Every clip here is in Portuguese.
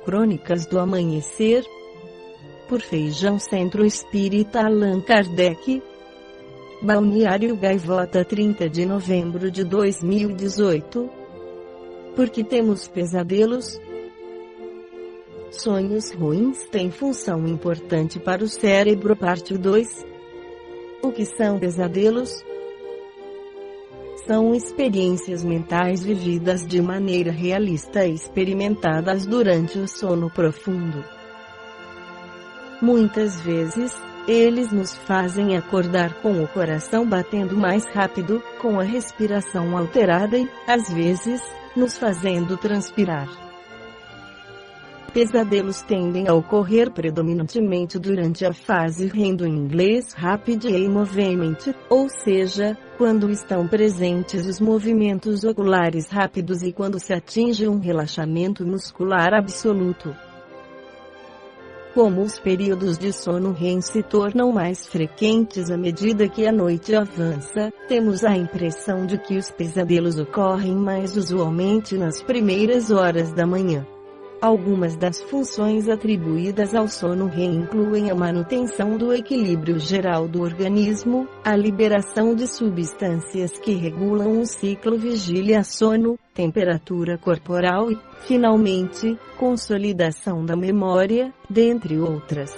Crônicas do Amanhecer, por Feijão Centro Espírita Allan Kardec. Balneário Gaivota, 30 de novembro de 2018. Porque temos pesadelos? Sonhos ruins têm função importante para o cérebro. Parte 2. O que são pesadelos? São experiências mentais vividas de maneira realista e experimentadas durante o sono profundo. Muitas vezes, eles nos fazem acordar com o coração batendo mais rápido, com a respiração alterada e, às vezes, nos fazendo transpirar. Pesadelos tendem a ocorrer predominantemente durante a fase REM, do inglês Rapid Eye Movement, ou seja, quando estão presentes os movimentos oculares rápidos e quando se atinge um relaxamento muscular absoluto. Como os períodos de sono REM se tornam mais frequentes à medida que a noite avança, temos a impressão de que os pesadelos ocorrem mais usualmente nas primeiras horas da manhã. Algumas das funções atribuídas ao sono REM incluem a manutenção do equilíbrio geral do organismo, a liberação de substâncias que regulam o ciclo vigília-sono, temperatura corporal e, finalmente, consolidação da memória, dentre outras.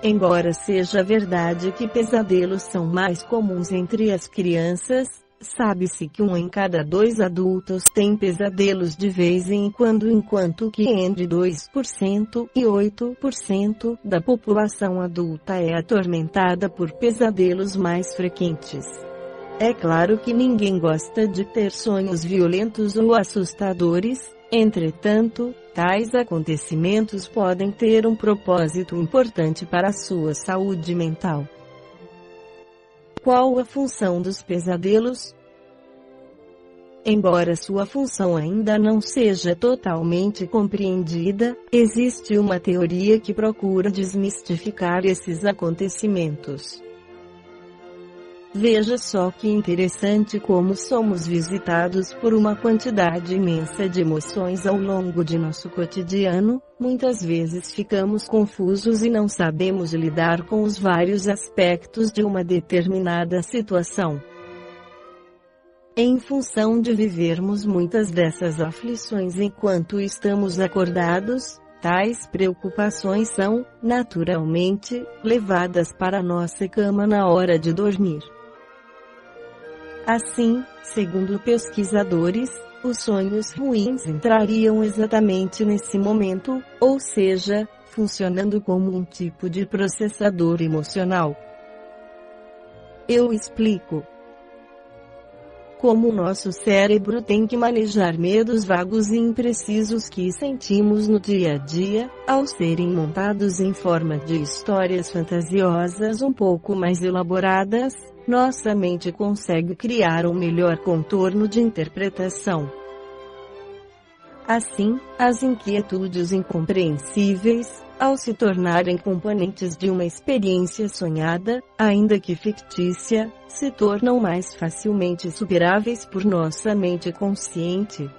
Embora seja verdade que pesadelos são mais comuns entre as crianças, sabe-se que 1 em cada 2 adultos tem pesadelos de vez em quando, enquanto que entre 2% e 8% da população adulta é atormentada por pesadelos mais frequentes. É claro que ninguém gosta de ter sonhos violentos ou assustadores, entretanto, tais acontecimentos podem ter um propósito importante para a sua saúde mental. Qual a função dos pesadelos? Embora sua função ainda não seja totalmente compreendida, existe uma teoria que procura desmistificar esses acontecimentos. Veja só que interessante como somos visitados por uma quantidade imensa de emoções ao longo de nosso cotidiano. Muitas vezes ficamos confusos e não sabemos lidar com os vários aspectos de uma determinada situação. Em função de vivermos muitas dessas aflições enquanto estamos acordados, tais preocupações são, naturalmente, levadas para nossa cama na hora de dormir. Assim, segundo pesquisadores, os sonhos ruins entrariam exatamente nesse momento, ou seja, funcionando como um tipo de processador emocional. Eu explico. Como o nosso cérebro tem que manejar medos vagos e imprecisos que sentimos no dia a dia, ao serem montados em forma de histórias fantasiosas um pouco mais elaboradas, nossa mente consegue criar um melhor contorno de interpretação. Assim, as inquietudes incompreensíveis, ao se tornarem componentes de uma experiência sonhada, ainda que fictícia, se tornam mais facilmente superáveis por nossa mente consciente.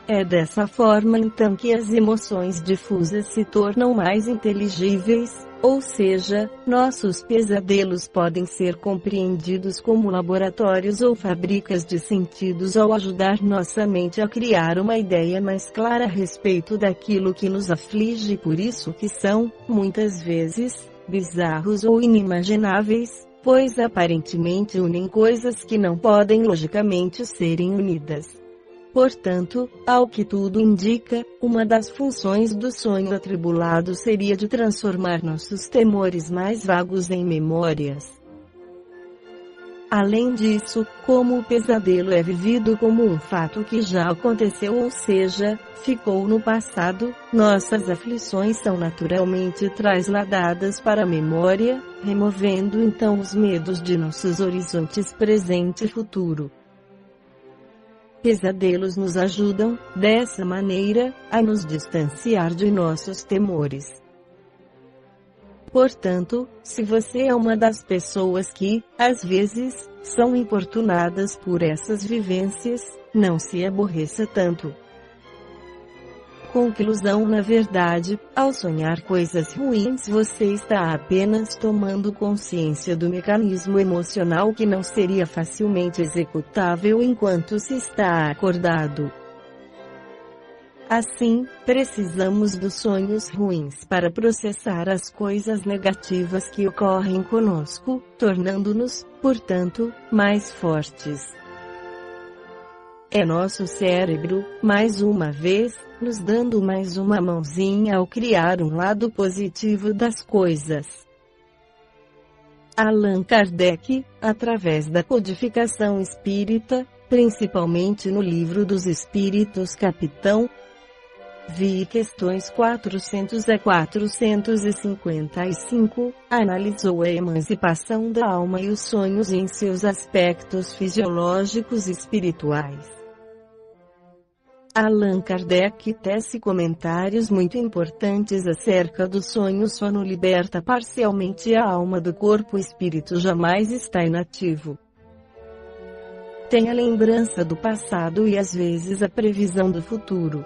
É dessa forma então que as emoções difusas se tornam mais inteligíveis, ou seja, nossos pesadelos podem ser compreendidos como laboratórios ou fábricas de sentidos ao ajudar nossa mente a criar uma ideia mais clara a respeito daquilo que nos aflige, por isso que são, muitas vezes, bizarros ou inimagináveis, pois aparentemente unem coisas que não podem logicamente serem unidas. Portanto, ao que tudo indica, uma das funções do sonho atribulado seria de transformar nossos temores mais vagos em memórias. Além disso, como o pesadelo é vivido como um fato que já aconteceu, ou seja, ficou no passado, nossas aflições são naturalmente trasladadas para a memória, removendo então os medos de nossos horizontes presente e futuro. Pesadelos nos ajudam, dessa maneira, a nos distanciar de nossos temores. Portanto, se você é uma das pessoas que, às vezes, são importunadas por essas vivências, não se aborreça tanto. Conclusão: na verdade, ao sonhar coisas ruins você está apenas tomando consciência do mecanismo emocional que não seria facilmente executável enquanto se está acordado. Assim, precisamos dos sonhos ruins para processar as coisas negativas que ocorrem conosco, tornando-nos, portanto, mais fortes. É nosso cérebro, mais uma vez, nos dando mais uma mãozinha ao criar um lado positivo das coisas. Allan Kardec, através da codificação espírita, principalmente no Livro dos Espíritos Capitão Vi questões 400 a 455, analisou a emancipação da alma e os sonhos em seus aspectos fisiológicos e espirituais. Allan Kardec tece comentários muito importantes acerca do sonho. O sono liberta parcialmente a alma do corpo, o espírito jamais está inativo. Tem a lembrança do passado e às vezes a previsão do futuro.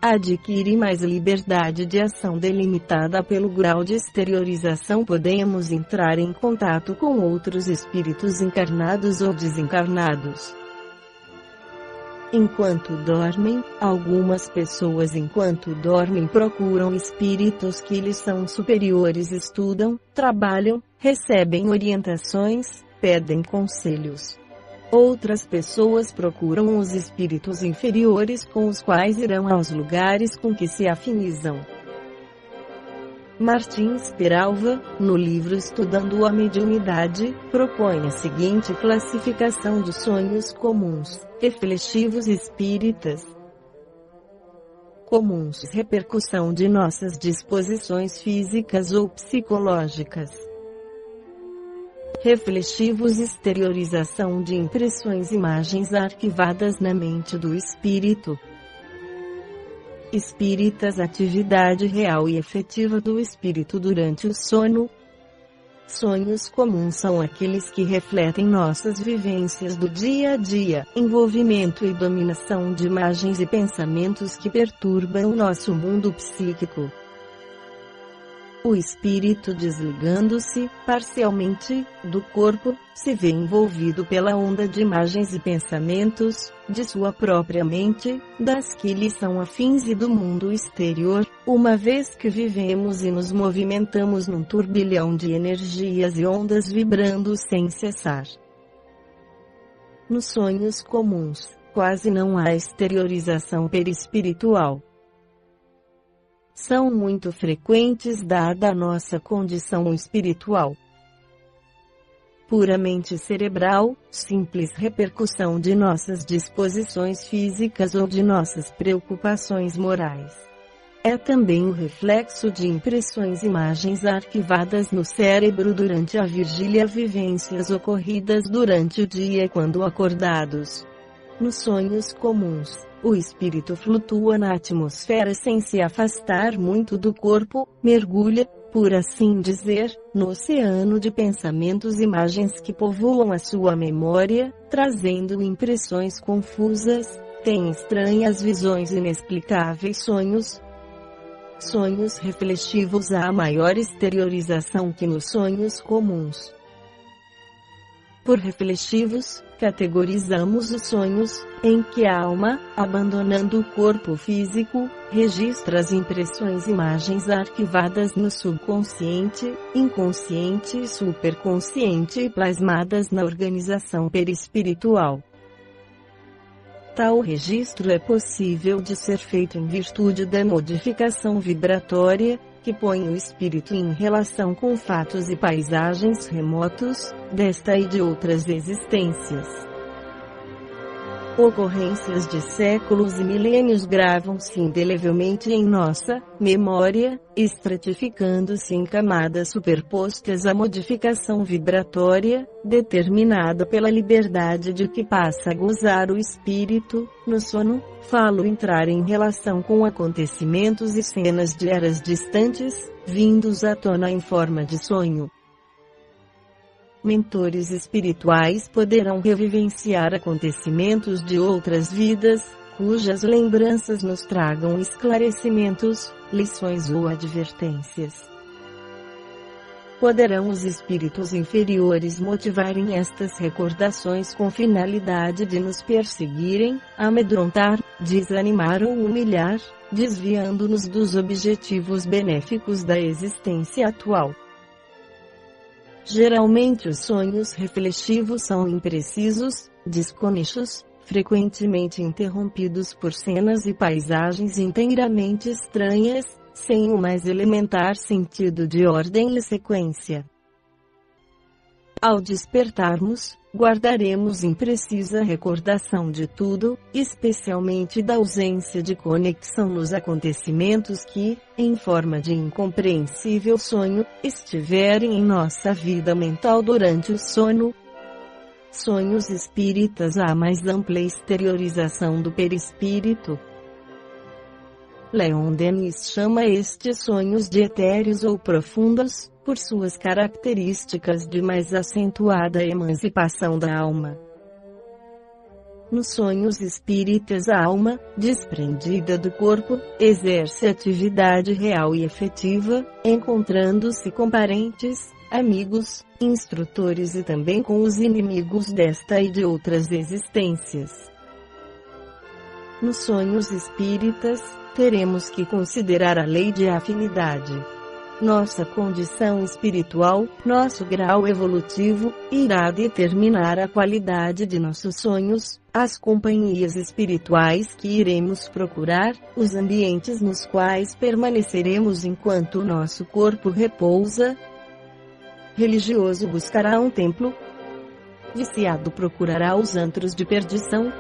Adquire mais liberdade de ação delimitada pelo grau de exteriorização. Podemos entrar em contato com outros espíritos encarnados ou desencarnados. Enquanto dormem, algumas pessoas enquanto dormem procuram espíritos que lhes são superiores, estudam, trabalham, recebem orientações, pedem conselhos. Outras pessoas procuram os espíritos inferiores com os quais irão aos lugares com que se afinizam. Martins Peralva, no livro Estudando a Mediunidade, propõe a seguinte classificação de sonhos comuns, reflexivos espíritas. Comuns: repercussão de nossas disposições físicas ou psicológicas. Reflexivos: exteriorização de impressões, imagens arquivadas na mente do espírito. Espíritas: atividade real e efetiva do espírito durante o sono. Sonhos comuns são aqueles que refletem nossas vivências do dia a dia, envolvimento e dominação de imagens e pensamentos que perturbam nosso mundo psíquico. O espírito, desligando-se, parcialmente, do corpo, se vê envolvido pela onda de imagens e pensamentos, de sua própria mente, das que lhe são afins e do mundo exterior, uma vez que vivemos e nos movimentamos num turbilhão de energias e ondas vibrando sem cessar. Nos sonhos comuns, quase não há exteriorização perispiritual. São muito frequentes dada a nossa condição espiritual. Puramente cerebral, simples repercussão de nossas disposições físicas ou de nossas preocupações morais. É também o reflexo de impressões, imagens arquivadas no cérebro durante a vigília, vivências ocorridas durante o dia quando acordados. Nos sonhos comuns, o espírito flutua na atmosfera sem se afastar muito do corpo, mergulha, por assim dizer, no oceano de pensamentos e imagens que povoam a sua memória, trazendo impressões confusas, tem estranhas visões, inexplicáveis sonhos. Sonhos reflexivos: há maior exteriorização que nos sonhos comuns. Por reflexivos, categorizamos os sonhos, em que a alma, abandonando o corpo físico, registra as impressões, imagens arquivadas no subconsciente, inconsciente e superconsciente e plasmadas na organização perispiritual. Tal registro é possível de ser feito em virtude da modificação vibratória, que põe o espírito em relação com fatos e paisagens remotos, desta e de outras existências. Ocorrências de séculos e milênios gravam-se indelevelmente em nossa memória, estratificando-se em camadas superpostas à modificação vibratória, determinada pela liberdade de que passa a gozar o espírito. No sono, falo entrar em relação com acontecimentos e cenas de eras distantes, vindos à tona em forma de sonho. Mentores espirituais poderão revivenciar acontecimentos de outras vidas, cujas lembranças nos tragam esclarecimentos, lições ou advertências. Poderão os espíritos inferiores motivarem estas recordações com finalidade de nos perseguirem, amedrontar, desanimar ou humilhar, desviando-nos dos objetivos benéficos da existência atual. Geralmente os sonhos reflexivos são imprecisos, desconexos, frequentemente interrompidos por cenas e paisagens inteiramente estranhas, sem o mais elementar sentido de ordem e sequência. Ao despertarmos, guardaremos imprecisa recordação de tudo, especialmente da ausência de conexão nos acontecimentos que, em forma de incompreensível sonho, estiverem em nossa vida mental durante o sono. Sonhos espíritas. A mais ampla exteriorização do perispírito. Leon Denis chama estes sonhos de etéreos ou profundos, por suas características de mais acentuada emancipação da alma. Nos sonhos espíritas, a alma, desprendida do corpo, exerce atividade real e efetiva, encontrando-se com parentes, amigos, instrutores e também com os inimigos desta e de outras existências. Nos sonhos espíritas, teremos que considerar a lei de afinidade. Nossa condição espiritual, nosso grau evolutivo, irá determinar a qualidade de nossos sonhos, as companhias espirituais que iremos procurar, os ambientes nos quais permaneceremos enquanto o nosso corpo repousa. Religioso buscará um templo. Viciado procurará os antros de perdição.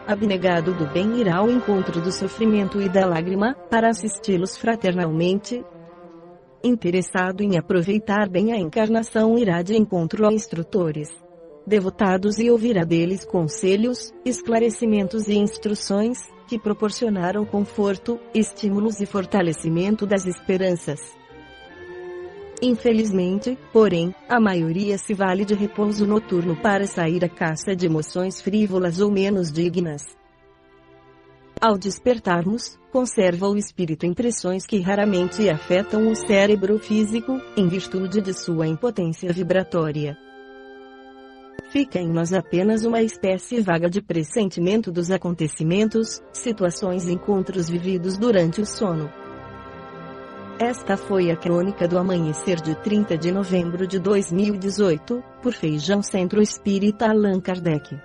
Abnegado do bem irá ao encontro do sofrimento e da lágrima, para assisti-los fraternalmente. Interessado em aproveitar bem a encarnação irá de encontro a instrutores devotados e ouvirá deles conselhos, esclarecimentos e instruções, que proporcionaram conforto, estímulos e fortalecimento das esperanças. Infelizmente, porém, a maioria se vale de repouso noturno para sair à caça de emoções frívolas ou menos dignas. Ao despertarmos, conserva o espírito impressões que raramente afetam o cérebro físico, em virtude de sua impotência vibratória. Fica em nós apenas uma espécie vaga de pressentimento dos acontecimentos, situações e encontros vividos durante o sono. Esta foi a crônica do amanhecer de 30 de novembro de 2018, por Feijão Centro Espírita Allan Kardec.